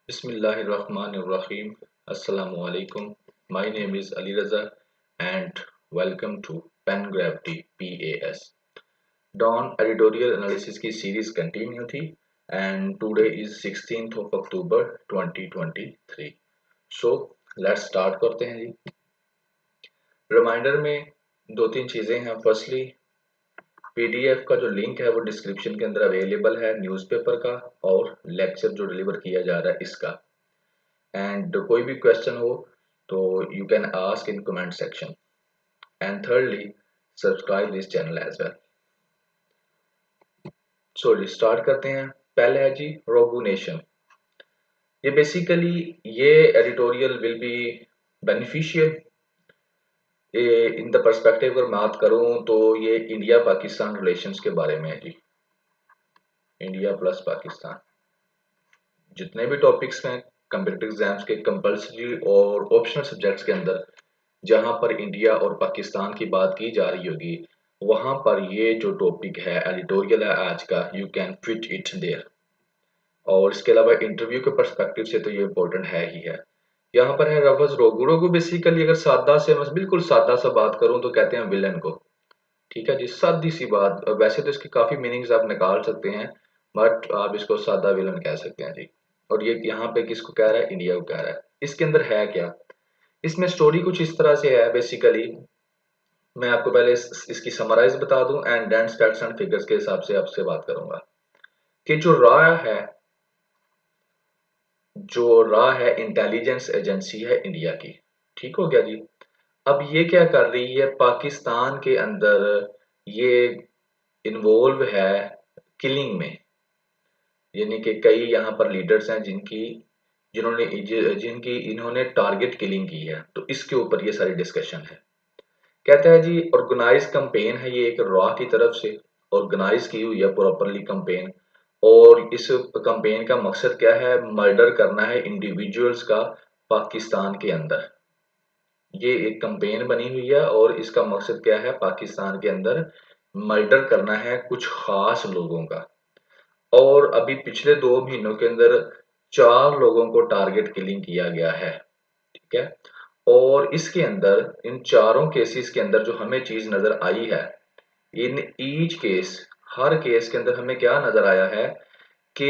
Bismillahirrahmanirrahim. Assalamu alaikum. My name is Ali Raza and welcome to Pen Gravity PAS. Dawn editorial analysis की series continue थी and today is 16th of October 2023. So let's start करते हैं जी. Reminder में दो तीन चीज़ें हैं. Firstly PDF का जो लिंक है वो डिस्क्रिप्शन के अंदर अवेलेबल है न्यूज़पेपर का और लेक्चर जो डिलीवर किया जा रहा है इसका. एंड कोई भी क्वेश्चन हो तो you can ask in comment section. And thirdly subscribe this channel as well. So start करते हैं. पहले है जी रोबू नेशन. ये बेसिकली ये editorial will be beneficial in the perspective अगर बात करूं तो ये इंडिया पाकिस्तान रिलेशंस के बारे में है जी. इंडिया प्लस पाकिस्तान जितने भी टॉपिक्स हैं कंप्यूटर एग्जाम्स के कंपल्सरी और ऑप्शनल सब्जेक्ट्स के अंदर जहां पर इंडिया और पाकिस्तान की बात की जा रही होगी वहां पर ये जो टॉपिक है एडिटोरियल है आज का you can fit it there. और इसके अलावा इंटरव्यू के पर्सपेक्टिव से तो ये इम्पोर्टेंट है ही है. यहाँ पर है रफज रोगू. रोगू बेसिकली अगर सादा से मैं बिल्कुल सादा सा बात करूं तो कहते हैं विलन को. ठीक है जी, सादी सी बात. वैसे तो इसकी काफी मीनिंग्स आप निकाल सकते हैं बट आप इसको सादा विलन कह सकते हैं जी. और ये यहाँ पे किसको कह रहा है? इंडिया को कह रहा है. इसके अंदर है क्या? इसमें स्टोरी कुछ इस तरह से है. बेसिकली मैं आपको पहले इसकी समराइज बता दूं and then facts and figures के हिसाब से आपसे बात करूंगा कि जो रॉ है इंटेलिजेंस एजेंसी है इंडिया की. ठीक हो गया जी. अब ये क्या कर रही है पाकिस्तान के अंदर? ये इन्वॉल्व है किलिंग में. यानी कि कई यहाँ पर लीडर्स हैं जिनकी इन्होंने टारगेट किलिंग की है. तो इसके ऊपर ये सारी डिस्कशन है. कहता है जी ऑर्गेनाइज कंपेन है ये एक रॉ की तरफ से ऑर्गेनाइज की हुई है प्रॉपरली कंपेन. और इस कंपेन का मकसद क्या है? मर्डर करना है इंडिविजुअल्स का पाकिस्तान के अंदर. ये एक कंपेन बनी हुई है और इसका मकसद क्या है? पाकिस्तान के अंदर मर्डर करना है कुछ खास लोगों का. और अभी पिछले 2 महीनों के अंदर 4 लोगों को टारगेट किलिंग किया गया है. ठीक है. और इसके अंदर इन चारों केसेस के अंदर जो हमें चीज नजर आई है in each case her case के अंदर हमें क्या नजर आया है कि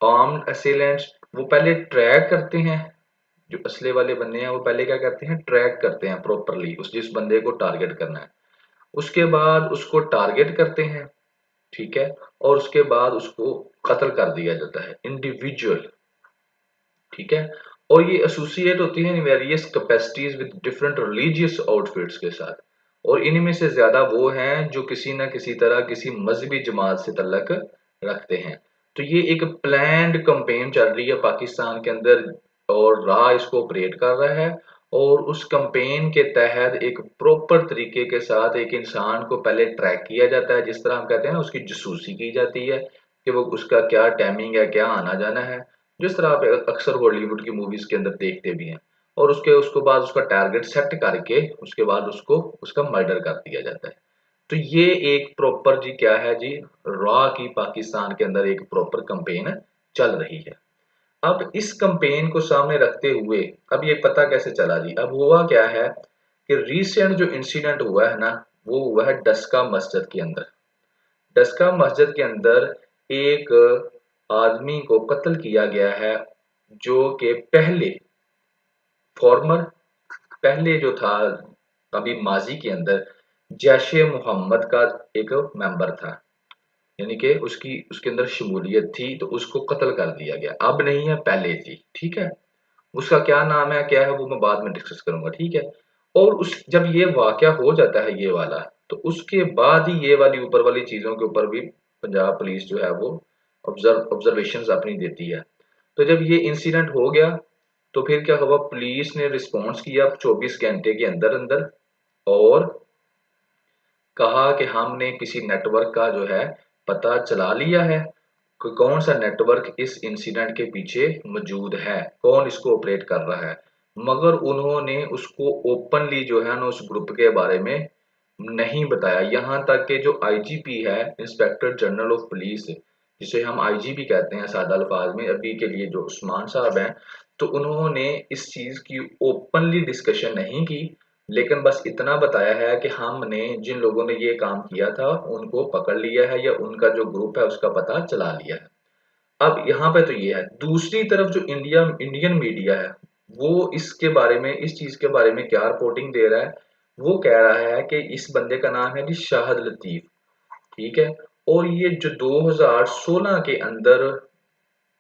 आर्म्ड असेलेंट्स वो पहले ट्रैक करते हैं. जो असले वाले बंदे हैं वो पहले क्या करते हैं? ट्रैक करते हैं प्रॉपरली उस जिस बंदे को टारगेट करना है. उसके बाद उसको टारगेट करते हैं. ठीक है. और उसके बाद उसको कत्ल कर दिया जाता है इंडिविजुअल. ठीक है. और ये एसोसिएट होती है various capacities with different religious outfits के साथ. और इनमें से ज्यादा वो हैं जो किसी ना किसी तरह किसी मजहबी जमात से तल्लक रखते हैं. तो ये एक प्लान्ड कैंपेन चल रही है पाकिस्तान के अंदर और रहा इसको ऑपरेट कर रहा है. और उस कैंपेन के तहत एक प्रॉपर तरीके के साथ एक इंसान को पहले ट्रैक किया जाता है. जिस तरह हम कहते हैं ना उसकी जासूसी की जाती है कि वो उसका क्या टाइमिंग है, क्या आना जाना है, जिस तरह आप अक्सर हॉलीवुड की मूवीज के अंदर देखते भी हैं. और उसके बाद उसका टारगेट सेट करके उसके बाद उसको उसका मर्डर कर दिया जाता है. तो ये एक प्रॉपर जी क्या है जी रॉ की पाकिस्तान के अंदर एक प्रॉपर कैंपेन चल रही है. अब इस कैंपेन को सामने रखते हुए अब ये पता कैसे चला जी? अब हुआ क्या है कि रिसेंट जो इंसिडेंट हुआ है ना वो हुआ है डस्का मस्जिद के अंदर. डस्का मस्जिद के अंदर एक आदमी को कत्ल किया गया है जो कि फॉर्मर पहले जो था अभी माजी के अंदर जैश ए मोहम्मद का एक मेंबर था. यानी कि उसकी उसके अंदर शमूलियत थी तो उसको कत्ल कर दिया गया. अब नहीं है, पहले थी. ठीक है. उसका क्या नाम है क्या है वो मैं बाद में डिस्कस करूंगा. ठीक है. और उस जब ये वाकया हो जाता है ये वाला तो उसके बाद ही ये वाली ऊपर वाली चीजों के ऊपर भी पंजाब पुलिस जो है वो ऑब्जर्वेशंस अपनी देती है. तो जब ये इंसिडेंट हो गया तो फिर क्या हुआ? पुलिस ने रिस्पॉन्स किया 24 घंटे के अंदर अंदर और कहा कि हमने किसी नेटवर्क का जो है पता चला लिया है कि कौन सा नेटवर्क इस इंसिडेंट के पीछे मौजूद है, कौन इसको ऑपरेट कर रहा है. मगर उन्होंने उसको ओपनली जो है ना उस ग्रुप के बारे में नहीं बताया. यहाँ तक कि जो आईजीपी है इंस्पेक्टर जनरल ऑफ पुलिस जिसे हम आईजी भी कहते हैं सादा अल्फाज में, अभी के लिए जो उस्मान साहब हैं, तो उन्होंने इस चीज़ की ओपनली डिस्कशन नहीं की, लेकिन बस इतना बताया है कि हमने जिन लोगों ने ये काम किया था उनको पकड़ लिया है या उनका जो ग्रुप है उसका पता चला लिया है। अब यहाँ पे तो ये है, दूसरी तरफ जो इंडियन मीडिया है, वो इसके बारे में, इस चीज़ के बारे में क्या रिपोर्टिंग दे रहा है, वो कह रहा है कि इस बंदे का नाम है जी शाहिद लतीफ़, ठीक है? और ये जो 2016 के अंदर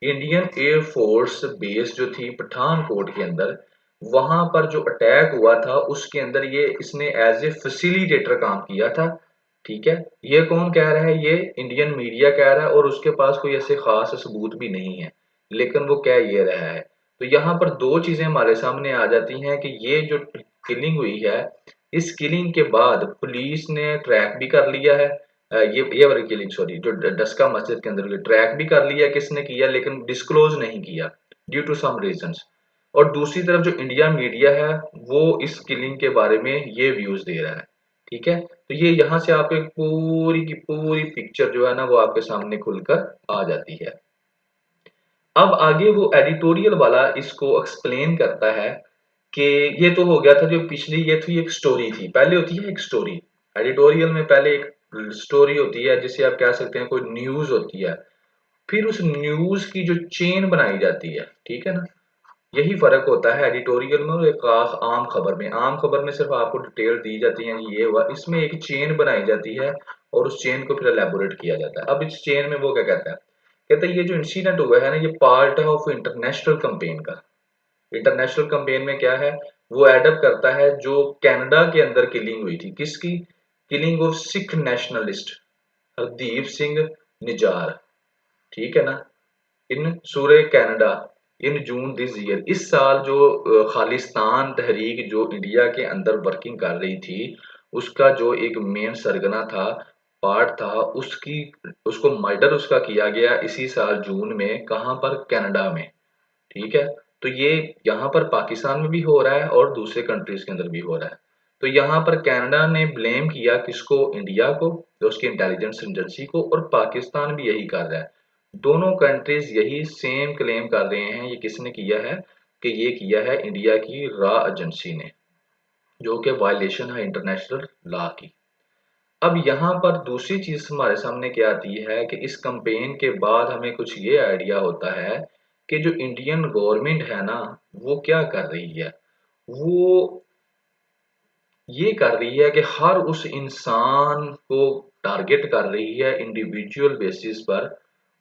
इंडियन एयर फोर्स बेस जो थी पठानकोट के अंदर, वहां पर जो अटैक हुआ था उसके अंदर ये इसने एज ए फैसिलिटेटर काम किया था, ठीक है? ये कौन कह रहा है? ये इंडियन मीडिया कह रहा है और उसके पास कोई ऐसे खास सबूत भी नहीं है, लेकिन वो कह ये रहा है। तो यहाँ पर दो चीजें हमारे सामने आ जाती हैं कि ये जो किलिंग हुई है, इस किलिंग के बाद पुलिस ने ट्रैक भी कर लिया है, ये वाली किलिंग, सॉरी, जो डस्का मस्जिद के अंदर हुई, ट्रैक भी कर लिया किसने किया, लेकिन डिस्क्लोज नहीं किया ड्यू टू सम रीजंस। और दूसरी तरफ जो इंडिया मीडिया है वो इस किलिंग के बारे में ये व्यूज दे रहा है, ठीक है? तो ये यहाँ से आपको एक पूरी की पूरी पिक्चर जो है ना वो आपके सामने खुलकर आ जाती है। अब आगे वो एडिटोरियल वाला इसको एक्सप्लेन करता है कि ये तो हो गया था जो पिछली, ये थी एक स्टोरी थी, पहले होती है एक स्टोरी, एडिटोरियल में पहले एक स्टोरी होती है जिसे आप कह सकते हैं कोई न्यूज होती है, फिर उस न्यूज की जो चेन बनाई जाती है, ठीक है ना? यही फर्क होता है एडिटोरियल में और एक आम खबर में। आम खबर में सिर्फ आपको डिटेल दी जाती है, ये हुआ, इसमें एक चेन बनाई जाती है और उस चेन को फिर एलेबोरेट किया जाता है। अब इस चेन में वो क्या कहता है, कहता है ये जो इंसिडेंट हुआ है ना ये पार्ट है ऑफ इंटरनेशनल कैंपेन का। इंटरनेशनल कैंपेन में क्या है, वो एडअप करता है जो कनाडा के अंदर किलिंग हुई थी, किसकी? Killing of Sikh nationalist Hardeep Singh Nijjar, ठीक है ना, in Surrey Canada in June this year, इस साल जो खालिस्तान तहरीक जो इंडिया के अंदर वर्किंग कर रही थी, उसका जो एक मेन सरगना था, पार्ट था, उसकी, उसको मर्डर उसका किया गया इसी साल जून में, कहां पर? कनाडा में, ठीक है? तो ये यहाँ पर पाकिस्तान में भी हो रहा है और दूसरे कंट्रीज के अंदर भी हो रहा है। तो यहाँ पर कनाडा ने ब्लेम किया किसको? इंडिया को, तो उसकी इंटेलिजेंस एजेंसी को, और पाकिस्तान भी यही कर रहा है। दोनों कंट्रीज यही सेम क्लेम कर रहे हैं। ये किसने किया है? कि ये किया है इंडिया की रॉ एजेंसी ने, जो कि वायलेशन है इंटरनेशनल लॉ की। अब यहाँ पर दूसरी चीज हमारे सामने क्या आती है कि इस कैंपेन के बाद हमें कुछ ये आइडिया होता है कि जो इंडियन गवर्नमेंट है ना, वो क्या कर रही है, वो ये कर रही है कि हर उस इंसान को टारगेट कर रही है इंडिविजुअल बेसिस पर,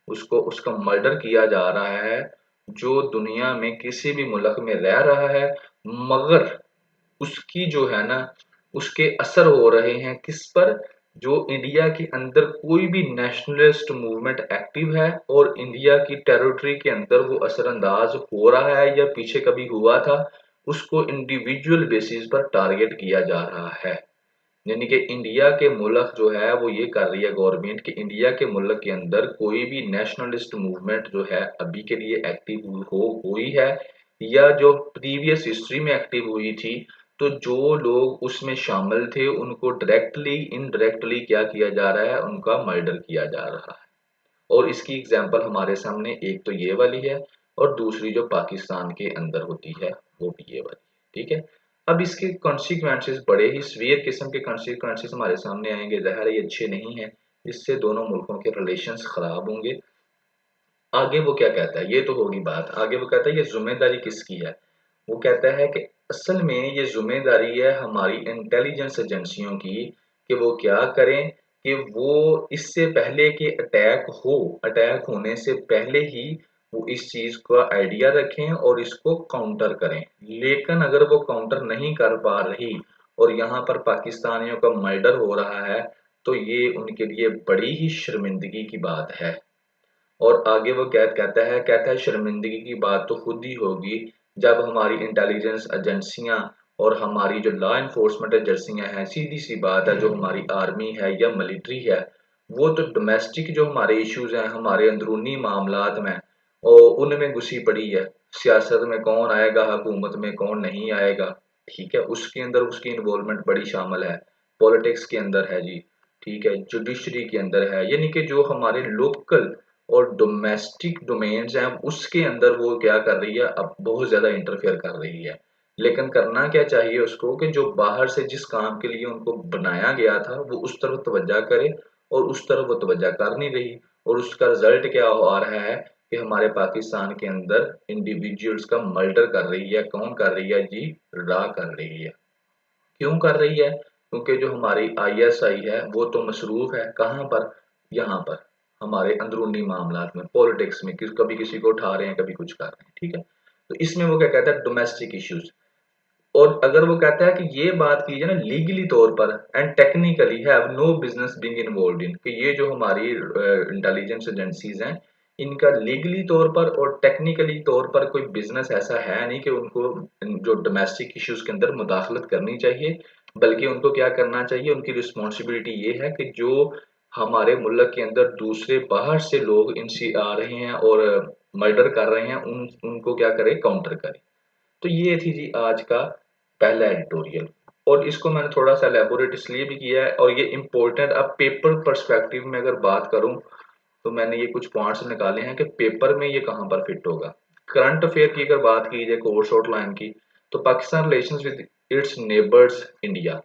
उसको, उसका मर्डर किया जा रहा है जो दुनिया में किसी भी मुल्क में रह रहा है, मगर उसकी जो है ना, उसके असर हो रहे हैं किस पर? जो इंडिया के अंदर कोई भी नेशनलिस्ट मूवमेंट एक्टिव है और इंडिया की टेरिटरी के अंदर वो असरअंदाज हो रहा है या पीछे कभी हुआ था, उसको इंडिविजुअल बेसिस पर टारगेट किया जा रहा है। यानी कि इंडिया के मुल्क जो है वो ये कर रही है गवर्नमेंट कि इंडिया के मुल्क के अंदर कोई भी नेशनलिस्ट मूवमेंट जो है अभी के लिए एक्टिव हो हुई है या जो प्रीवियस हिस्ट्री में एक्टिव हुई थी, तो जो लोग उसमें शामिल थे उनको डायरेक्टली इनडायरेक्टली क्या किया जा रहा है, उनका मर्डर किया जा रहा है। और इसकी एग्जांपल हमारे सामने एक तो ये वाली है और दूसरी जो पाकिस्तान के अंदर होती है वो भी ये वाली, ठीक है? अब इसके कॉन्सिक्वेंसेस बड़े ही सीवियर किस्म के कॉन्सिक्वेंसेस हमारे सामने आएंगे, ज़ाहिर है ये अच्छे नहीं है, इससे दोनों मुल्कों के रिलेशंस खराब होंगे। आगे वो क्या कहता है, ये तो होगी बात, आगे वो कहता है ये जिम्मेदारी किसकी है? वो कहता है कि असल में ये जिम्मेदारी है हमारी इंटेलिजेंस एजेंसियों की कि वो क्या करें कि वो इससे पहले कि अटैक होने से पहले ही वो इस चीज का आइडिया रखें और इसको काउंटर करें। लेकिन अगर वो काउंटर नहीं कर पा रही और यहाँ पर पाकिस्तानियों का मर्डर हो रहा है, तो ये उनके लिए बड़ी ही शर्मिंदगी की बात है। और आगे वो कहता है शर्मिंदगी की बात तो खुद ही होगी जब हमारी इंटेलिजेंस एजेंसियां और हमारी जो लॉ इन्फोर्समेंट एजेंसियां हैं, सीधी सी बात है, जो हमारी आर्मी है या मिलिट्री है, वो तो डोमेस्टिक जो हमारे इश्यूज हैं, हमारे अंदरूनी मामलात में, और उनमें घुसी पड़ी है। सियासत में कौन आएगा, हुकूमत में कौन नहीं आएगा, ठीक है, उसके अंदर उसकी इन्वॉल्वमेंट बड़ी शामिल है। पॉलिटिक्स के अंदर है जी, ठीक है, जुडिशरी के अंदर है, यानी कि जो हमारे लोकल और डोमेस्टिक डोमेन्स हैं उसके अंदर वो क्या कर रही है, अब बहुत ज़्यादा इंटरफेयर कर रही है। लेकिन करना क्या चाहिए उसको कि जो बाहर से जिस काम के लिए उनको बनाया गया था वो उस तरफ तवज्जो करे, और उस तरफ वो तवज्जो कर नहीं रही, और उसका रिजल्ट क्या आ रहा है कि हमारे पाकिस्तान के अंदर इंडिविजुअल्स का मर्डर कर रही है। कौन कर रही है जी? रा कर रही है। क्यों कर रही है? क्योंकि जो हमारी आईएसआई है वो तो मसरूफ है कहाँ पर? यहाँ पर हमारे अंदरूनी मामलात में, पॉलिटिक्स में, कभी किसी को उठा रहे हैं, कभी कुछ कर रहे हैं, ठीक है। तो इसमें वो क्या कहता है, डोमेस्टिक इश्यूज। और अगर वो कहता है कि ये बात की जाए ना लीगली तौर पर and technically have no business being involved in, कि ये जो हमारी इंटेलिजेंस एजेंसीज हैं इनका लीगली तौर पर और टेक्निकली तौर पर कोई बिजनेस ऐसा है नहीं कि उनको जो डोमेस्टिक इश्यूज के अंदर मुदाखलत करनी चाहिए, बल्कि उनको क्या करना चाहिए, उनकी रिस्पॉन्सिबिलिटी ये है कि जो हमारे मुल्क के अंदर दूसरे बाहर से लोग इनसे आ रहे हैं और मर्डर कर रहे हैं उनको क्या करे, काउंटर करे। तो ये थी जी आज का पहला एडिटोरियल, और इसको मैंने थोड़ा सा एलेबोरेट इसलिए भी किया है, और ये इम्पोर्टेंट, अब पेपर पर्सपेक्टिव में अगर बात करूं तो मैंने ये कुछ पॉइंट्स निकाले हैं कि पेपर में ये कहां पर फिट होगा। करंट अफेयर की अगर बात की जाए कोर्स आउटलाइन की, तो Pakistan relations with its neighbours India,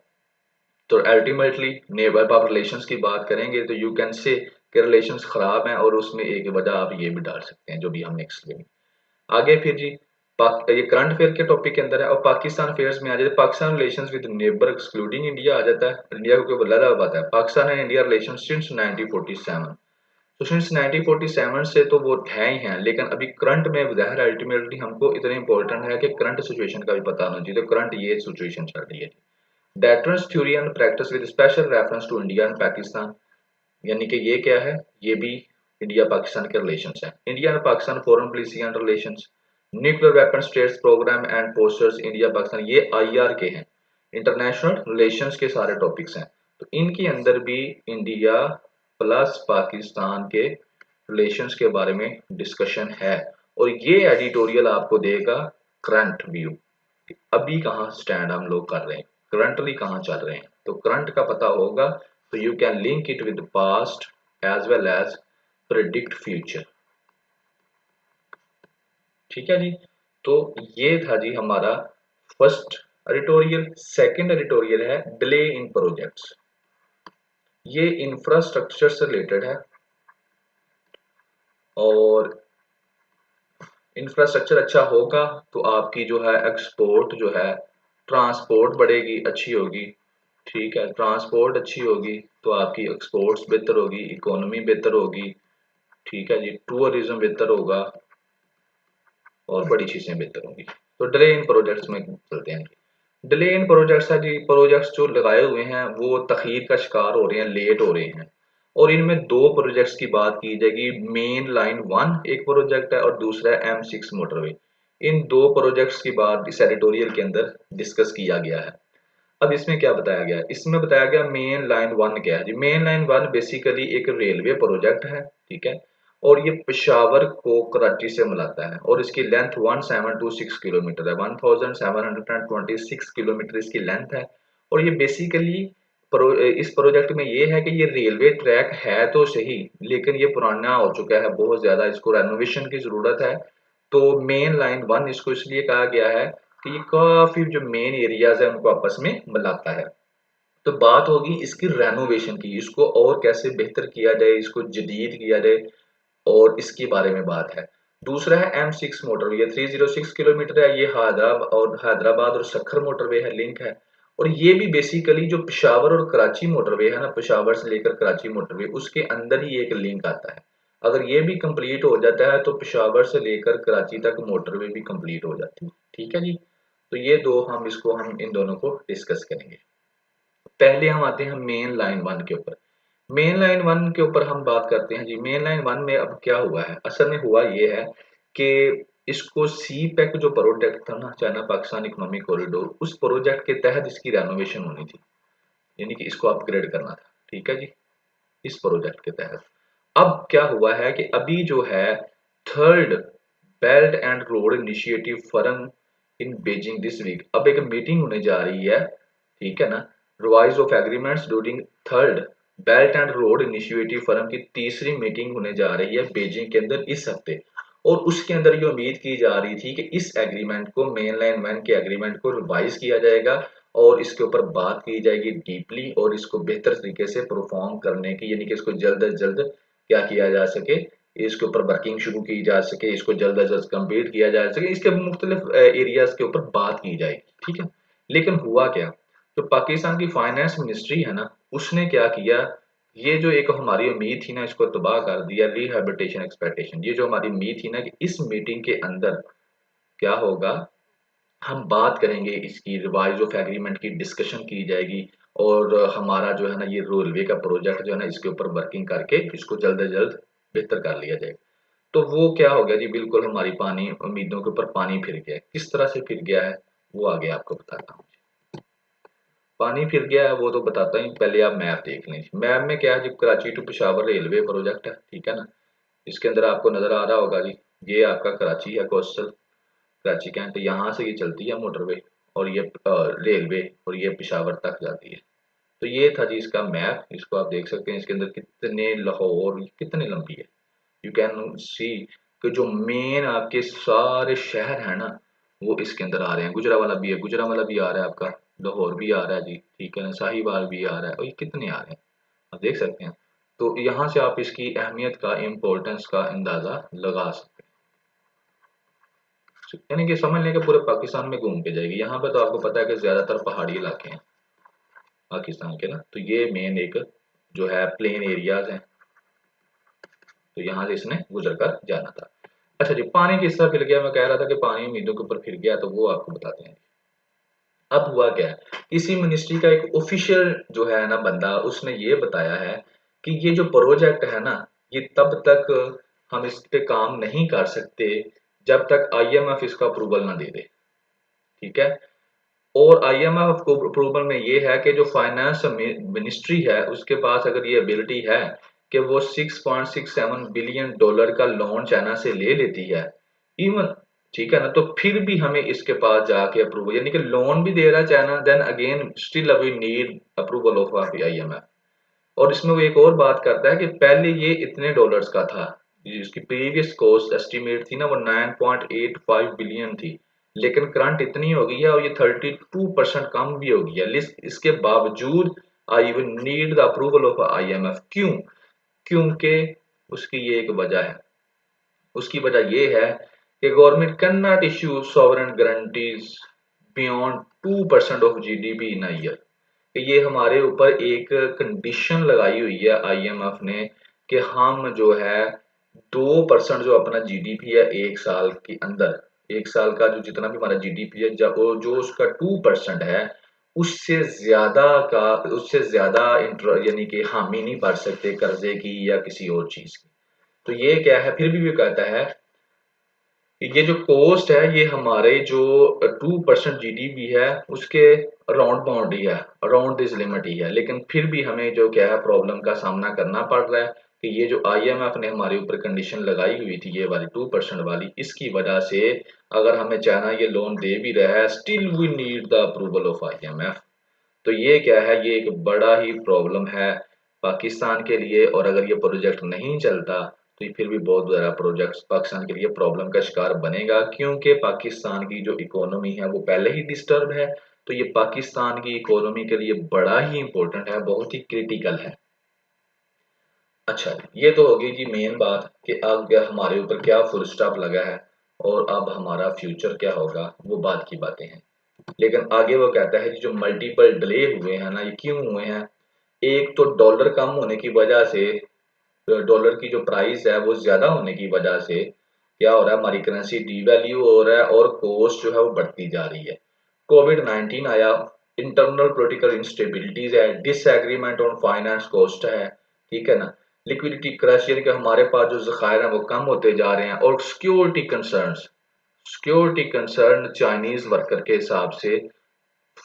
तो अल्टीमेटली नेबर आप रिलेशंस की बात करेंगे तो यू कैन से कि रिलेशंस खराब हैं, और उसमें एक वजह आप ये भी डाल सकते हैं जो भी हम एक्सप्लेन। आगे फिर जी ये करंट अफेयर के टॉपिक के अंदर है, और पाकिस्तान अफेयर्स में आ जाता है Pakistan relations with neighbour excluding India आ जाता है। इंडिया को कोई अलग बात है, Pakistan and India relations since 1947। तो सिंस 1947 से तो वो है ही हैं, लेकिन अभी करंट में ज़ाहिर अल्टीमेटली हमको इतना इंपॉर्टेंट है कि करंट सिचुएशन का भी पता होना चाहिए। तो करंट ये सिचुएशन चल रही है, deterrence theory and practice with special reference to India and Pakistan, यानी कि ये क्या है, ये भी इंडिया पाकिस्तान के रिलेशंस है। India and Pakistan foreign policy and relations, nuclear weapon states programme and postures India Pakistan, ये आईआर के हैं, इंटरनेशनल रिलेशंस के सारे टॉपिक्स हैं। तो इनके अंदर भी इंडिया प्लस पाकिस्तान के रिलेशंस के बारे में डिस्कशन है, और ये एडिटोरियल आपको देगा करंट व्यू, अभी कहाँ स्टैंड हम लोग कर रहे हैं, करंटली कहाँ चल रहे हैं। तो करंट का पता होगा तो you can link it with past as well as predict future. ठीक है जी। तो ये था जी हमारा फर्स्ट एडिटोरियल। सेकंड एडिटोरियल है डिले इन प्रोजेक्ट्स, ये इंफ्रास्ट्रक्चर से रिलेटेड है, और इंफ्रास्ट्रक्चर अच्छा होगा तो आपकी जो है एक्सपोर्ट जो है, ट्रांसपोर्ट बढ़ेगी, अच्छी होगी। ठीक है, ट्रांसपोर्ट अच्छी होगी तो आपकी एक्सपोर्ट्स बेहतर होगी, इकोनॉमी बेहतर होगी। ठीक है जी, टूरिज्म बेहतर होगा और बड़ी चीजें बेहतर होंगी। तो डिले इन प्रोजेक्ट्स में चलते हैं। डिले इन प्रोजेक्ट्स है जी, प्रोजेक्ट्स जो लगाए हुए हैं वो तखीर का शिकार हो रहे हैं, लेट हो रहे हैं, और इनमें दो प्रोजेक्ट्स की बात की जाएगी। मेन लाइन 1 एक प्रोजेक्ट है, और दूसरा है M6 मोटरवे। इन दो प्रोजेक्ट्स की बात इस एडिटोरियल के अंदर डिस्कस किया गया है। अब इसमें क्या बताया गया है, इसमें बताया गया मेन लाइन 1 क्या है जी। मेन लाइन 1 बेसिकली एक रेलवे प्रोजेक्ट है, ठीक है, और ये पेशावर को कराची से मिलाता है, और इसकी लेंथ 1726 किलोमीटर है, 1726 किलोमीटर इसकी लेंथ है। और ये बेसिकली इस प्रोजेक्ट में ये है कि ये रेलवे ट्रैक है तो सही, लेकिन ये पुराना हो चुका है बहुत ज्यादा, इसको रेनोवेशन की जरूरत है। तो मेन लाइन 1 इसको इसलिए कहा गया है कि ये काफी जो मेन एरियाज है उनको आपस में मिलाता है। तो बात होगी इसकी रेनोवेशन की, इसको और कैसे बेहतर किया जाए, इसको जदीद किया जाए, और इसके बारे में बात है। दूसरा है M6 मोटरवे, ये 306 किलोमीटर है, ये हैदराबाद और सखर मोटरवे है, लिंक है। और ये भी बेसिकली जो पेशावर और कराची मोटरवे है ना, पेशावर से लेकर कराची मोटरवे, उसके अंदर ही एक लिंक आता है। अगर ये भी कंप्लीट हो जाता है तो पेशावर से लेकर कराची तक मोटरवे भी कंप्लीट हो जाती है। ठीक है जी। तो ये दो हम इन दोनों को डिस्कस करेंगे। पहले हम आते हैं मेन लाइन 1 के ऊपर। मेन लाइन 1 के ऊपर हम बात करते हैं जी। मेन लाइन 1 में अब क्या हुआ है, असल में हुआ ये है कि इसको सी पैक जो प्रोजेक्ट था ना, चाइना पाकिस्तान इकोनॉमिक कॉरिडोर, उस प्रोजेक्ट के तहत इसकी रेनोवेशन होनी थी, यानी कि इसको अपग्रेड करना था। ठीक है जी, इस प्रोजेक्ट के तहत। अब क्या हुआ है कि अभी जो है third belt and road initiative forum in Beijing this week, अब एक मीटिंग होने जा रही है, ठीक है ना, revise of agreements during third belt and road initiative forum की तीसरी मीटिंग होने जा रही है बीजिंग के अंदर इस हफ्ते। और उसके अंदर ये उम्मीद की जा रही थी कि इस एग्रीमेंट को मेनलैंड मैन के एग्रीमेंट को रिवाइज किया जाएगा और इसके ऊपर बात की जाएगी डीपली और इसको बेहतर तरीके से परफॉर्म करने की, यानी कि इसको जल्द अज जल्द क्या किया जा सके, इसके ऊपर वर्किंग शुरू की जा सके, इसको जल्द अज जल्द कंप्लीट किया जा सके, इसके मुख्तलिफ एरियाज के ऊपर बात की जाएगी। ठीक है, लेकिन हुआ क्या, तो पाकिस्तान की फाइनेंस मिनिस्ट्री है ना, उसने क्या किया, ये जो एक हमारी उम्मीद थी ना, इसको तबाह कर दिया। रिहैबिलिटेशन एक्सपेक्टेशन, ये जो हमारी उम्मीद थी ना कि इस मीटिंग के अंदर क्या होगा, हम बात करेंगे इसकी रिवाइज ऑफ एग्रीमेंट की डिस्कशन की जाएगी और हमारा जो है ना ये रेलवे का प्रोजेक्ट जो है ना इसके ऊपर वर्किंग करके इसको जल्द से जल्द बेहतर कर लिया जाएगा। तो वो क्या हो गया जी, बिल्कुल हमारी पानी उम्मीदों के ऊपर पानी फिर गया। किस तरह से फिर गया है वो आगे आपको बताता हूँ। पानी फिर गया है वो तो बताता ही, पहले आप मैप देख लें। मैप में क्या है जी, Karachi to Peshawar railway project है, ठीक है ना। इसके अंदर आपको नजर आ रहा होगा जी, ये आपका कराची है, कोस्टल कराची कैंट, यहाँ से ये चलती है मोटरवे और ये रेलवे और ये पेशावर तक जाती है। तो ये था जी इसका मैप, इसको आप देख सकते हैं। इसके अंदर कितने लाहौर कितनी लंबी है, यू कैन सी कि जो मेन आपके सारे शहर है ना वो इसके अंदर आ रहे हैं। गुजरावाला भी है, गुजरावाला भी आ रहा है, आपका लाहौर भी आ रहा है जी, ठीक है ना, साहिवाल भी आ रहा है, और ये कितने आ रहे हैं आप देख सकते हैं। तो यहाँ से आप इसकी अहमियत का, इम्पोर्टेंस का अंदाजा लगा सकते हैं, यानी कि समझ लें कि पूरे पाकिस्तान में घूम के जाएगी। यहाँ पे तो आपको पता है कि ज्यादातर पहाड़ी इलाके हैं पाकिस्तान के ना, तो ये मेन एक जो है प्लेन एरियाज हैं, तो यहाँ से इसने गुजर कर जाना था। अच्छा जी, पानी किस तरह फिर गया, मैं कह रहा था कि पानी उम्मीदों के ऊपर फिर गया, तो वो आपको बताते हैं। अब हुआ क्या है, इसी मिनिस्ट्री का एक ऑफिशियल जो है ना बंदा, उसने ये बताया है कि ये जो प्रोजेक्ट है ना, ये तब तक हम इस पे काम नहीं कर सकते जब तक आईएमएफ इसका अप्रूवल ना दे दे, ठीक है। और आईएमएफ को अप्रूवल में ये है कि जो फाइनेंस मिनिस्ट्री है उसके पास अगर ये एबिलिटी है कि वो 6.67 बिलियन डॉलर का लोन चाइना से ले लेती है, इवन, ठीक है ना, तो फिर भी हमें इसके पास जाके अप्रूवल, यानी कि लोन भी दे रहा है China, then again still we need approval of IMF. और इसमें वो एक और बात करता है कि पहले ये इतने डॉलर्स का था, जिसकी प्रीवियस कॉस्ट एस्टिमेट थी ना वो 9.85 बिलियन थी, लेकिन करंट इतनी हो गई है और ये 32% कम भी हो गई है। इसके बावजूद I will need the approval of IMF. क्यों? क्योंकि उसकी ये एक वजह है, उसकी वजह ये है कि government can not issue sovereign guarantees beyond 2% of GDP in a year. कि ये हमारे ऊपर एक कंडीशन लगाई हुई है आईएमएफ ने कि हम जो है 2% जो अपना जीडीपी है एक साल के अंदर, एक साल का जो जितना भी हमारा जीडीपी है, जब वो जो उसका 2% है, उससे ज्यादा का, उससे ज्यादा यानी कि हामी नहीं भर सकते कर्जे की या किसी और चीज की। तो ये क्या है, फिर भी कहता है ये जो कॉस्ट है ये हमारे जो 2% जीडीपी है उसके अराउंड बाउंड ही है, अराउंड दिस लिमिट ही है, लेकिन फिर भी हमें जो क्या है प्रॉब्लम का सामना करना पड़ रहा है कि ये जो आईएमएफ ने हमारे ऊपर कंडीशन लगाई हुई थी ये वाली 2% वाली, इसकी वजह से अगर हमें चाइना ये लोन दे भी रहा है, still we need the approval of IMF. तो ये क्या है, ये एक बड़ा ही प्रॉब्लम है पाकिस्तान के लिए, और अगर ये प्रोजेक्ट नहीं चलता तो ये फिर भी बहुत ज़्यादा प्रोजेक्ट पाकिस्तान के लिए प्रॉब्लम का शिकार बनेगा, क्योंकि पाकिस्तान की जो इकोनॉमी है वो पहले ही डिस्टर्ब है। तो ये पाकिस्तान की इकोनॉमी के लिए बड़ा ही इंपॉर्टेंट है, बहुत ही क्रिटिकल है। अच्छा, ये तो होगी जी मेन बात कि अब हमारे ऊपर क्या फुल स्टॉप लगा है और अब हमारा फ्यूचर क्या होगा, वो बात की बातें हैं। लेकिन आगे वो कहता है कि जो मल्टीपल डिले हुए हैं ना, ये क्यों हुए हैं। एक तो डॉलर कम होने की वजह से, डॉलर की जो प्राइस है वो ज्यादा होने की वजह से क्या हो रहा है, हमारी करेंसी डीवैल्यू हो रहा है और कॉस्ट जो है वो बढ़ती जा रही है। कोविड 19 आया, इंटरनल पॉलिटिकल इंस्टेबिलिटीज है, डिसएग्रीमेंट ऑन फाइनेंस कॉस्ट है, ठीक है ना, लिक्विडिटी क्रश, यानी कि हमारे पास जो जखायर है वो कम होते जा रहे हैं, और सिक्योरिटी कंसर्न चाइनीज वर्कर के हिसाब से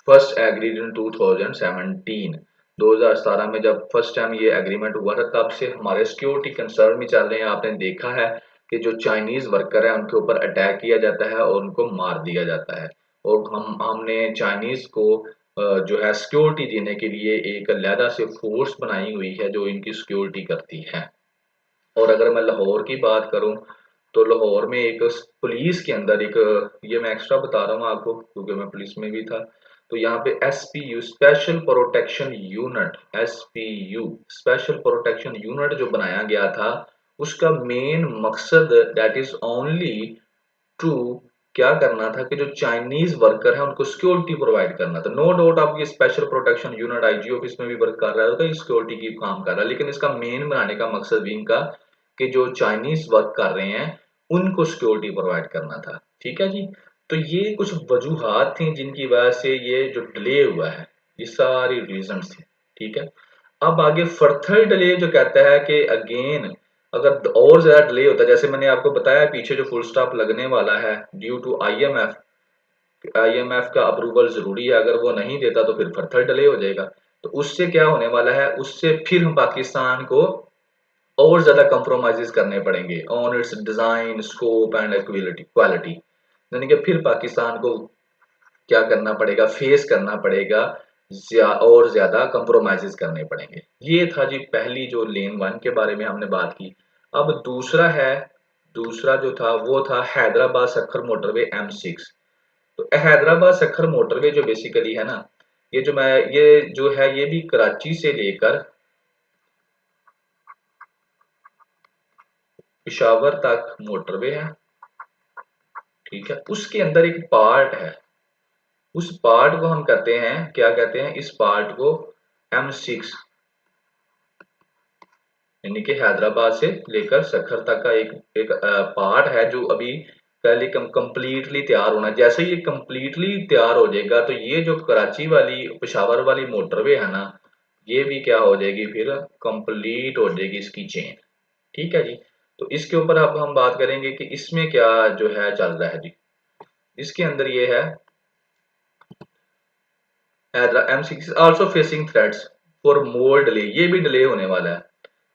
फर्स्ट एग्रीड इन 2017, 2017 में जब फर्स्ट टाइम ये एग्रीमेंट हुआ था, तब से हमारे सिक्योरिटी कंसर्न भी चल रहे हैं। आपने देखा है कि जो चाइनीज वर्कर है उनके ऊपर अटैक किया जाता है और उनको मार दिया जाता है, और हमने चाइनीज को जो है सिक्योरिटी देने के लिए एक अलहदा से फोर्स बनाई हुई है जो इनकी सिक्योरिटी करती है। और अगर मैं लाहौर की बात करूं तो लाहौर में एक पुलिस के अंदर एक, ये मैं एक्स्ट्रा बता रहा हूँ आपको क्योंकि मैं पुलिस में भी था, तो यहाँ पे SPU special protection unit, SPU special protection unit जो बनाया गया था, उसका मेन मकसद दैट इज ओनली टू क्या करना था कि जो चाइनीज वर्कर है उनको सिक्योरिटी प्रोवाइड करना था। नो डाउट आप ये special protection unit IG office में भी वर्क कर रहा होगा, सिक्योरिटी की काम कर रहा है, लेकिन इसका मेन बनाने का मकसद भी इनका कि जो चाइनीज वर्क कर रहे हैं उनको सिक्योरिटी प्रोवाइड करना था। ठीक है जी। तो ये कुछ वजूहात थी जिनकी वजह से ये जो डिले हुआ है, ये सारी रीजंस थी। ठीक है। अब आगे फर्थर डिले जो कहता है कि अगेन अगर और ज्यादा डिले होता है, जैसे मैंने आपको बताया पीछे जो फुल स्टॉप लगने वाला है ड्यू टू आईएमएफ, आईएमएफ का अप्रूवल जरूरी है, अगर वो नहीं देता तो फिर फर्थर डिले हो जाएगा। तो उससे क्या होने वाला है, उससे फिर हम पाकिस्तान को और ज्यादा कंप्रोमाइजेस करने पड़ेंगे on it's design scope and quality, यानी कि फिर पाकिस्तान को क्या करना पड़ेगा, फेस करना पड़ेगा, और ज्यादा कंप्रोमाइजेस करने पड़ेंगे। ये था जी पहली जो लेन वन के बारे में हमने बात की। अब दूसरा है, दूसरा जो था वो था हैदराबाद सखर मोटरवे M6। तो हैदराबाद सखर मोटरवे जो बेसिकली है ना, ये जो है ये भी कराची से लेकर पिशावर तक मोटरवे है। ठीक है। उसके अंदर एक पार्ट है, उस पार्ट को हम कहते हैं, क्या कहते हैं इस पार्ट को, M6, यानी कि हैदराबाद से लेकर सखर तक का एक एक पार्ट है जो अभी पहले कंप्लीटली तैयार होना है। जैसे ये कंप्लीटली तैयार हो जाएगा तो ये जो कराची वाली पेशावर वाली मोटरवे है ना, ये भी क्या हो जाएगी, फिर कंप्लीट हो जाएगी इसकी चेन। ठीक है जी। तो इसके ऊपर अब हम बात करेंगे कि इसमें क्या जो है चल रहा है जी। इसके अंदर ये है M6 also facing threats for more delay, ये भी डिले होने वाला है।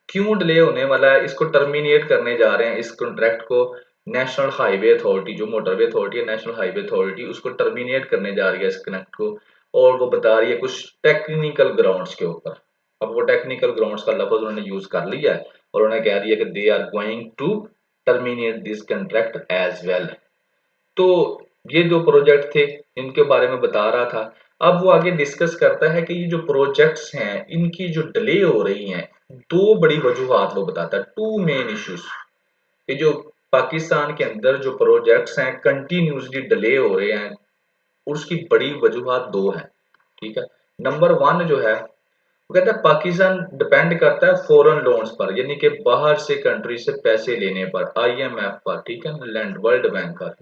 क्यों डिले होने वाला है, इसको टर्मिनेट करने जा रहे हैं इस कॉन्ट्रैक्ट को, नेशनल हाईवे अथॉरिटी जो मोटरवे अथॉरिटी है, नेशनल हाईवे अथॉरिटी उसको टर्मिनेट करने जा रही है इस कनेक्ट को, और वो बता रही है कुछ टेक्निकल ग्राउंड्स के ऊपर। अब वो टेक्निकल ग्राउंड्स का लफ्ज उन्होंने यूज कर लिया है और उन्होंने कह दिया कि they are going to terminate this contract as well. तो ये दो प्रोजेक्ट थे इनके बारे में बता रहा था। अब वो आगे डिस्कस करता है कि ये जो प्रोजेक्ट्स हैं इनकी जो डिले हो रही हैं, दो बड़ी वजूहात वो बताता है, टू मेन इश्यूज, कि जो पाकिस्तान के अंदर जो प्रोजेक्ट्स हैं कंटिन्यूसली डिले हो रहे हैं, उसकी बड़ी वजूहात दो हैं। ठीक है। नंबर वन जो है वो कहता है पाकिस्तान डिपेंड करता है फॉरेन लोन्स पर, यानी कि बाहर से कंट्री से पैसे लेने पर, आईएमएफ पर, ठीक है, लैंड वर्ल्ड बैंक पर,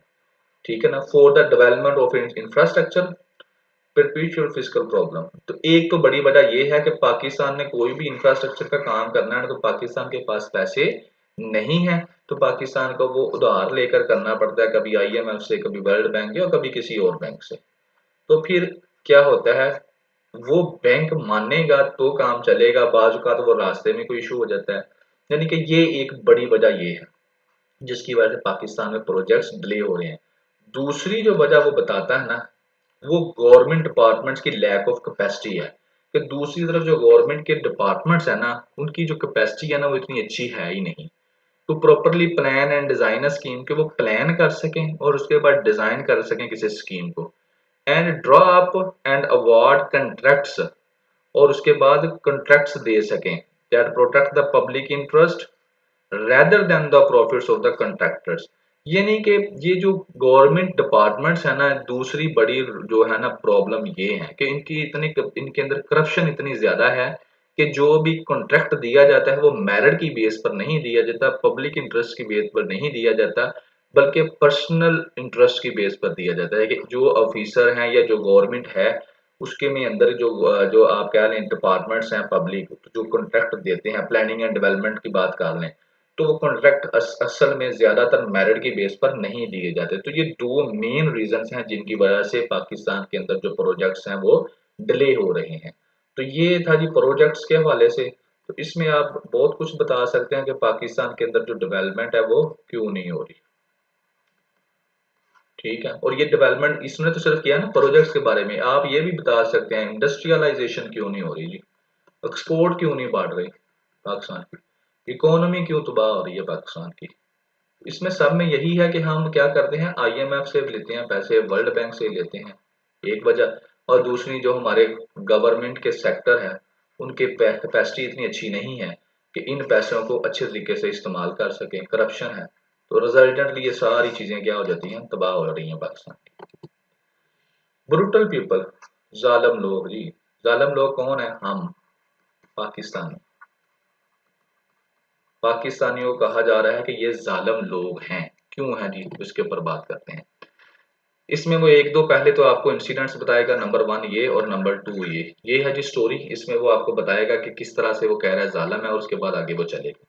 ठीक है ना, for the development of infrastructure perpetual fiscal problem. तो एक तो बड़ी वजह यह है कि पाकिस्तान ने कोई भी इंफ्रास्ट्रक्चर का काम करना है ना, तो पाकिस्तान के पास पैसे नहीं है, तो पाकिस्तान को वो उधार लेकर करना पड़ता है, कभी आईएमएफ से, कभी वर्ल्ड बैंक से और कभी किसी और बैंक से। तो फिर क्या होता है, वो बैंक मानेगा तो काम चलेगा, बाजू का तो वो रास्ते में कोई इशू हो जाता है। यानी कि ये एक बड़ी वजह ये है जिसकी वजह से पाकिस्तान में प्रोजेक्ट्स डिले हो रहे हैं। दूसरी जो वजह वो बताता है ना, वो गवर्नमेंट डिपार्टमेंट्स की लैक ऑफ कैपेसिटी है, कि दूसरी तरफ जो गवर्नमेंट के डिपार्टमेंट्स है ना, उनकी जो कैपेसिटी है ना वो इतनी अच्छी है ही नहीं तो properly plan and design a scheme, के वो प्लान कर सकें और उसके बाद डिजाइन कर सकें किसी स्कीम को, and draw up and award contracts, और उसके बाद कंट्रैक्ट्स दे सकें that protect the public interest rather than the profits of the contractors. यानी कि ये जो गवर्नमेंट डिपार्टमेंट्स है ना, दूसरी बड़ी जो है ना प्रॉब्लम ये है कि इनके अंदर करप्शन इतनी ज्यादा है कि जो भी कॉन्ट्रैक्ट दिया जाता है वो मेरिट की बेस पर नहीं दिया जाता, पब्लिक इंटरेस्ट की बेस पर नहीं दिया जाता, बल्कि पर्सनल इंटरेस्ट की बेस पर दिया जाता है कि जो ऑफिसर हैं या जो गवर्नमेंट है उसके में अंदर जो जो आप कह लें डिपार्टमेंट्स हैं पब्लिक जो कॉन्ट्रैक्ट देते हैं, प्लानिंग एंड डेवलपमेंट की बात कर लें, तो वो कॉन्ट्रैक्ट असल में ज्यादातर मेरिट की बेस पर नहीं दिए जाते। तो ये दो मेन रीजंस हैं जिनकी वजह से पाकिस्तान के अंदर जो प्रोजेक्ट्स हैं वो डिले हो रहे हैं। तो ये था जी प्रोजेक्ट्स के हवाले से। तो इसमें आप बहुत कुछ बता सकते हैं कि पाकिस्तान के अंदर जो डेवलपमेंट है वो क्यों नहीं हो रही। ठीक है। और ये डेवलपमेंट इसने तो सिर्फ किया ना प्रोजेक्ट्स के बारे में, आप ये भी बता सकते हैं इंडस्ट्रियलाइजेशन क्यों नहीं हो रही जी, एक्सपोर्ट क्यों नहीं बढ़ रही पाकिस्तान की, इकोनॉमी क्यों तबाह हो रही है पाकिस्तान की। इसमें सब में यही है कि हम क्या करते हैं, आईएमएफ से लेते हैं पैसे, वर्ल्ड बैंक से लेते हैं, एक वजह। और दूसरी जो हमारे गवर्नमेंट के सेक्टर है, उनके कैपेसिटी इतनी अच्छी नहीं है कि इन पैसों को अच्छे तरीके से इस्तेमाल कर सकें, करप्शन है। तो रिजल्टेंटली ये सारी चीजें क्या हो जाती हैं, तबाह हो रही हैं पाकिस्तान की। ब्रूटल पीपल, जालिम लोग जी। जालिम लोग कौन है, हम पाकिस्तानी। पाकिस्तानियों को कहा जा रहा है कि ये जालिम लोग हैं। क्यों है जी, इसके ऊपर बात करते हैं। इसमें वो एक दो पहले तो आपको इंसिडेंट्स बताएगा, नंबर वन ये और नंबर टू ये है जी स्टोरी। इसमें वो आपको बताएगा कि किस तरह से वो कह रहा है जालिम है, और उसके बाद आगे वो चलेगा।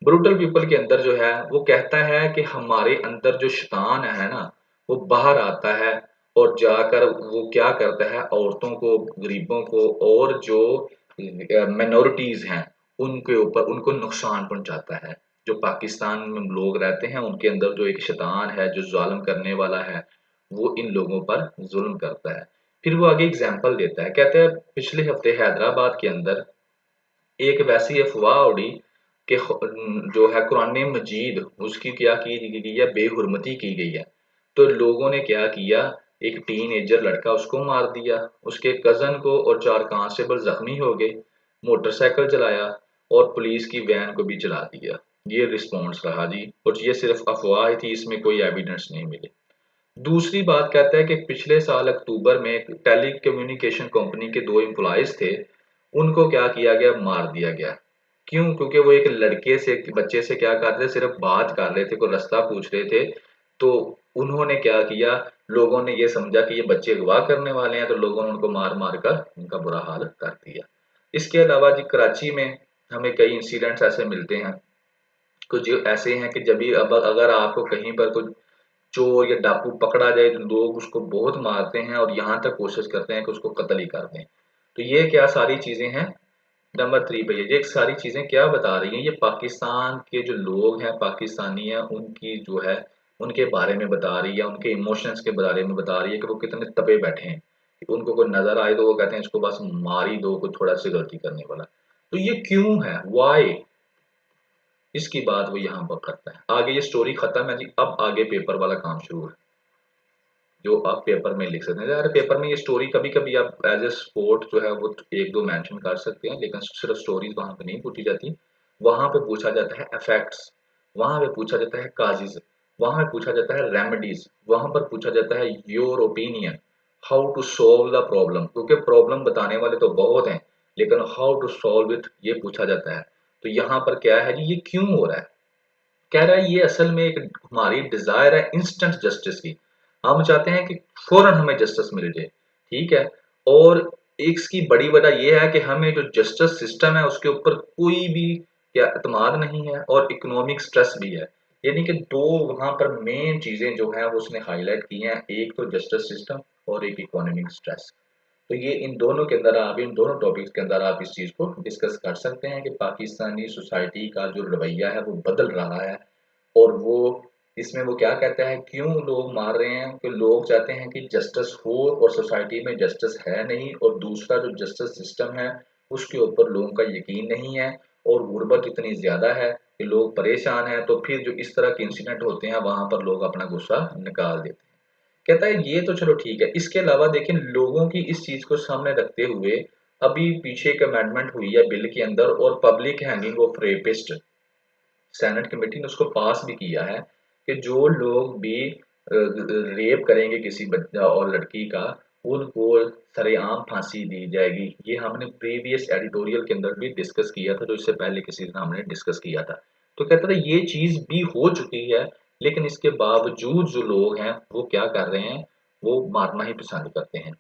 ब्रूटल पीपल के अंदर जो है वो कहता है कि हमारे अंदर जो शैतान है ना, वो बाहर आता है और जाकर वो क्या करता है, औरतों को, गरीबों को और जो माइनॉरिटीज हैं उनके ऊपर उनको नुकसान पहुंचाता है। जो पाकिस्तान में लोग रहते हैं उनके अंदर जो एक शैतान है जो जालिम करने वाला है, वो इन लोगों पर जुल्म करता है। फिर वो आगे एग्जाम्पल देता है, कहते हैं पिछले हफ्ते हैदराबाद के अंदर एक वैसी अफवाह उड़ी कि जो है कुरान मजीद उसकी क्या की गई है, बेहुरमती की गई है। तो लोगों ने क्या किया, एक टीनेजर लड़का उसको मार दिया, उसके कजन को और 4 कांस्टेबल जख्मी हो गए, मोटरसाइकिल चलाया और पुलिस की वैन को भी जला दिया। ये रिस्पॉन्स रहा जी, और ये सिर्फ अफवाह थी, इसमें कोई एविडेंस नहीं मिले। दूसरी बात कहता है कि पिछले साल अक्टूबर में एक टेलीकम्युनिकेशन कंपनी के 2 एम्प्लॉइज थे, उनको क्या किया गया, मार दिया गया। क्यों? क्योंकि वो एक लड़के से, बच्चे से क्या कर रहे थे, सिर्फ बात कर रहे थे, कोई रास्ता पूछ रहे थे। तो उन्होंने क्या किया, लोगों ने ये समझा कि ये बच्चे अगवा करने वाले हैं, तो लोगों ने उनको मार मार कर उनका बुरा हाल कर दिया। इसके अलावा जी कराची में हमें कई इंसिडेंट्स ऐसे मिलते हैं, कुछ ऐसे हैं कि जब भी अब अगर आपको कहीं पर कुछ चोर या डाकू पकड़ा जाए तो लोग उसको बहुत मारते हैं और यहाँ तक कोशिश करते हैं कि उसको कत्ल ही कर दें। तो ये क्या सारी चीजें हैं, नंबर 3 पे ये सारी चीजें क्या बता रही हैं, ये पाकिस्तान के जो लोग हैं, पाकिस्तानी हैं, उनकी जो है उनके बारे में बता रही है, उनके इमोशंस के बारे में बता रही है कि वो कितने तपे बैठे हैं। उनको कोई नजर आए तो वो कहते हैं इसको बस मार ही दो, कोई थोड़ा सी गलती करने वाला। तो ये क्यों है, वाई, इसकी बात वो यहाँ पर करता है। आगे ये स्टोरी खत्म है जी, अब आगे पेपर वाला काम शुरू है, जो आप पेपर में लिख सकते हैं। यार पेपर में ये स्टोरी कभी कभी आप एज ए स्पोर्ट जो है वो एक दो मेंशन कर सकते हैं, लेकिन सिर्फ स्टोरीज वहां पे नहीं पूछी जाती। वहां पे पूछा जाता है इफेक्ट्स, वहां पे पूछा जाता है काजेज, वहां पे पूछा जाता है रेमेडीज, वहां पर पूछा जाता है your opinion, how to solve the problem. क्योंकि प्रॉब्लम बताने वाले तो बहुत हैं, लेकिन हाउ टू सोल्व इट ये पूछा जाता है। तो यहाँ पर क्या है जी, ये क्यों हो रहा है, कह रहा है ये असल में एक हमारी डिजायर है इंस्टेंट जस्टिस की। हम चाहते हैं कि फौरन हमें जस्टिस मिल जाए, ठीक है। और इसकी बड़ी वजह यह है कि हमें जो जस्टिस सिस्टम है उसके ऊपर कोई भी क्या एतमाद नहीं है, और इकोनॉमिक स्ट्रेस भी है। यानी कि दो वहां पर मेन चीजें जो है वो उसने हाईलाइट की हैं, एक तो जस्टिस सिस्टम और एक इकोनॉमिक स्ट्रेस। तो ये इन दोनों के अंदर आप, इन दोनों टॉपिक्स के अंदर आप इस चीज को डिस्कस कर सकते हैं कि पाकिस्तानी सोसाइटी का जो रवैया है वो बदल रहा है। और वो इसमें वो क्या कहता है, क्यों लोग मार रहे हैं, कि लोग चाहते हैं कि जस्टिस हो और सोसाइटी में जस्टिस है नहीं, और दूसरा जो जस्टिस सिस्टम है उसके ऊपर लोगों का यकीन नहीं है, और गुर्बत इतनी ज्यादा है कि लोग परेशान हैं। तो फिर जो इस तरह के इंसिडेंट होते हैं वहां पर लोग अपना गुस्सा निकाल देते हैं। कहता है ये तो चलो ठीक है, इसके अलावा देखिए लोगों की इस चीज को सामने रखते हुए अभी पीछे एक अमेंडमेंट हुई है बिल के अंदर, और public hanging of rapist, senate committee ने उसको पास भी किया है कि जो लोग भी रेप करेंगे किसी बच्चा और लड़की का, उनको सरेआम फांसी दी जाएगी। ये हमने प्रीवियस एडिटोरियल के अंदर भी डिस्कस किया था, जो इससे पहले किसी दिन हमने डिस्कस किया था। तो कहता था ये चीज भी हो चुकी है, लेकिन इसके बावजूद जो लोग हैं वो क्या कर रहे हैं, वो मारना ही पसंद करते हैं।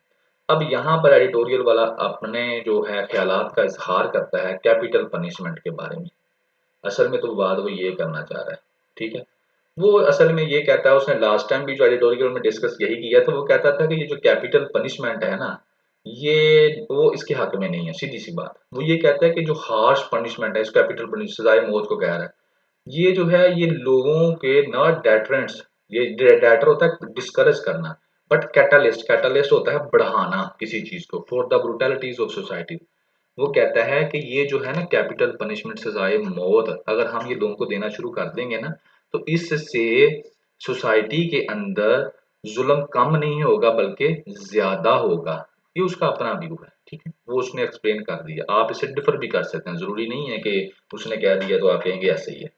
अब यहाँ पर एडिटोरियल वाला अपने जो है ख्यालात का इजहार करता है कैपिटल पनिशमेंट के बारे में। असल में तो बात वो ये करना चाह रहा है, ठीक है। वो असल में ये कहता है, उसने लास्ट टाइम भी जो एडिटोरियल में डिस्कस यही किया था, वो कहता था कि ये जो कैपिटल पनिशमेंट है ना, ये वो इसके हक में नहीं है, सीधी सी बात। वो ये कहता है कि जो हार्श पनिशमेंट है, इस कैपिटल पनिशमेंट सजाए मौत को कह रहा है, ये जो है ये लोगों के ना डेटरेंट्स, ये डेटर होता है डिस्करेज करना, बट कैटलिस्ट कैटलिस्ट होता है बढ़ाना किसी चीज को फॉर द ब्रुटलिटीज ऑफ सोसाइटी। वो कहता है कि ये जो है ना कैपिटल पनिशमेंट सजाए मौत अगर हम ये लोगों को देना शुरू कर देंगे ना, तो इससे सोसाइटी के अंदर जुल्म कम नहीं होगा बल्कि ज्यादा होगा। ये उसका अपना व्यू है, ठीक है, वो उसने एक्सप्लेन कर दिया। आप इसे डिफर भी कर सकते हैं, जरूरी नहीं है कि उसने कह दिया तो आप कहेंगे ऐसे ही है।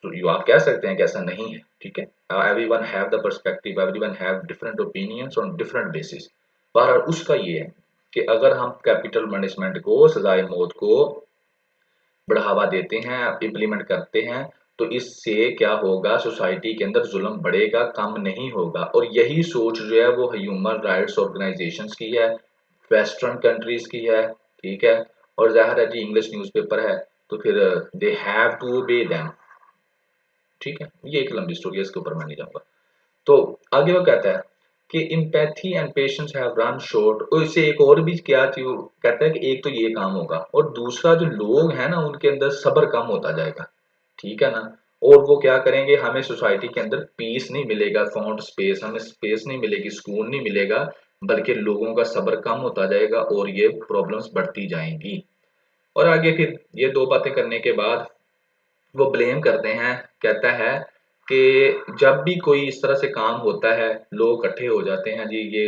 तो यू आप कह सकते हैं कि ऐसा नहीं है, ठीक है। Everyone have the perspective, everyone have different opinions on different basis. बहरहाल उसका ये है कि अगर हम कैपिटल पनिशमेंट को सजाए मौत को बढ़ावा देते हैं, इम्प्लीमेंट करते हैं, तो इससे क्या होगा, सोसाइटी के अंदर जुल्म बढ़ेगा, कम नहीं होगा। और यही सोच जो है वो ह्यूमन राइट्स ऑर्गेनाइजेशंस की है, वेस्टर्न कंट्रीज की है, ठीक है। और जाहिर है जी इंग्लिश न्यूज़पेपर है, तो फिर they have to obey them, ठीक है। ये एक लंबी स्टोरी है, इसके ऊपर मैं नहीं जाऊंगा। तो आगे वो कहता है कि empathy and patience have run short. और इससे एक और भी क्या चीज कहता है कि एक तो ये काम होगा और दूसरा जो लोग हैं ना उनके अंदर सब्र कम होता जाएगा, ठीक है ना। और वो क्या करेंगे, हमें सोसाइटी के अंदर पीस नहीं मिलेगा, फाउंड स्पेस, हमें स्पेस नहीं मिलेगी, सुकून नहीं मिलेगा, बल्कि लोगों का सब्र कम होता जाएगा और ये प्रॉब्लम्स बढ़ती जाएंगी। और आगे फिर ये दो बातें करने के बाद वो ब्लेम करते हैं, कहता है कि जब भी कोई इस तरह से काम होता है लोग इकट्ठे हो जाते हैं जी, ये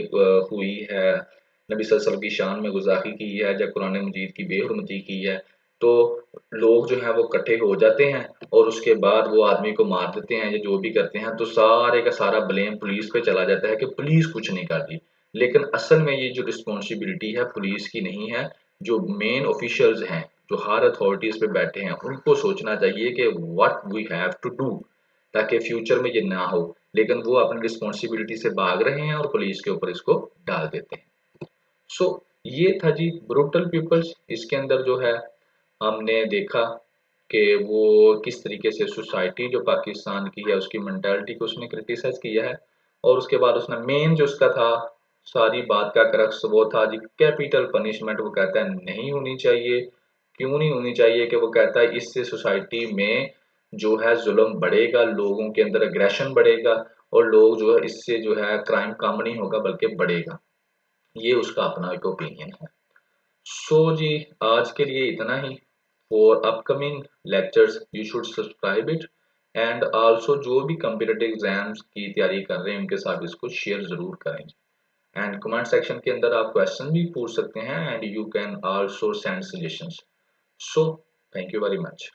हुई है नबी सल्लल्लाहु अलैहि वसल्लम की शान में गुस्ताखी की है, जब कुरान मजीद की बेहुरमती की है, तो लोग जो है वो इकट्ठे हो जाते हैं और उसके बाद वो आदमी को मार देते हैं या जो भी करते हैं, तो सारे का सारा ब्लेम पुलिस पे चला जाता है कि पुलिस कुछ नहीं कर रही। लेकिन असल में ये जो रिस्पॉन्सिबिलिटी है पुलिस की नहीं है, जो मेन ऑफिशियल्स हैं, जो हायर अथॉरिटीज पे बैठे हैं, उनको सोचना चाहिए कि what we have to do ताकि फ्यूचर में ये ना हो। लेकिन वो अपनी रिस्पॉन्सिबिलिटी से भाग रहे हैं और पुलिस के ऊपर इसको डाल देते हैं। सो ये था जी ब्रूटल पीपल्स। इसके अंदर जो है हमने देखा कि वो किस तरीके से सोसाइटी जो पाकिस्तान की है उसकी मेंटालिटी को उसने क्रिटिसाइज किया है। और उसके बाद उसने मेन जो उसका था सारी बात का क्रक्स वो था जी कैपिटल पनिशमेंट। वो कहता है नहीं होनी चाहिए। क्यों नहीं होनी चाहिए, कि वो कहता है इससे सोसाइटी में जो है जुल्म बढ़ेगा, लोगों के अंदर अग्रेशन बढ़ेगा और लोग जो है इससे जो है क्राइम कम नहीं होगा बल्कि बढ़ेगा। ये उसका अपना एक ओपिनियन है। सो जी आज के लिए इतना ही। For upcoming lectures you should subscribe it and also जो भी कम्पिटिटिव एग्जाम्स की तैयारी कर रहे हैं उनके साथ इसको शेयर जरूर करें। एंड कमेंट सेक्शन के अंदर आप क्वेश्चन भी पूछ सकते हैं and you can also send suggestions. So thank you very much.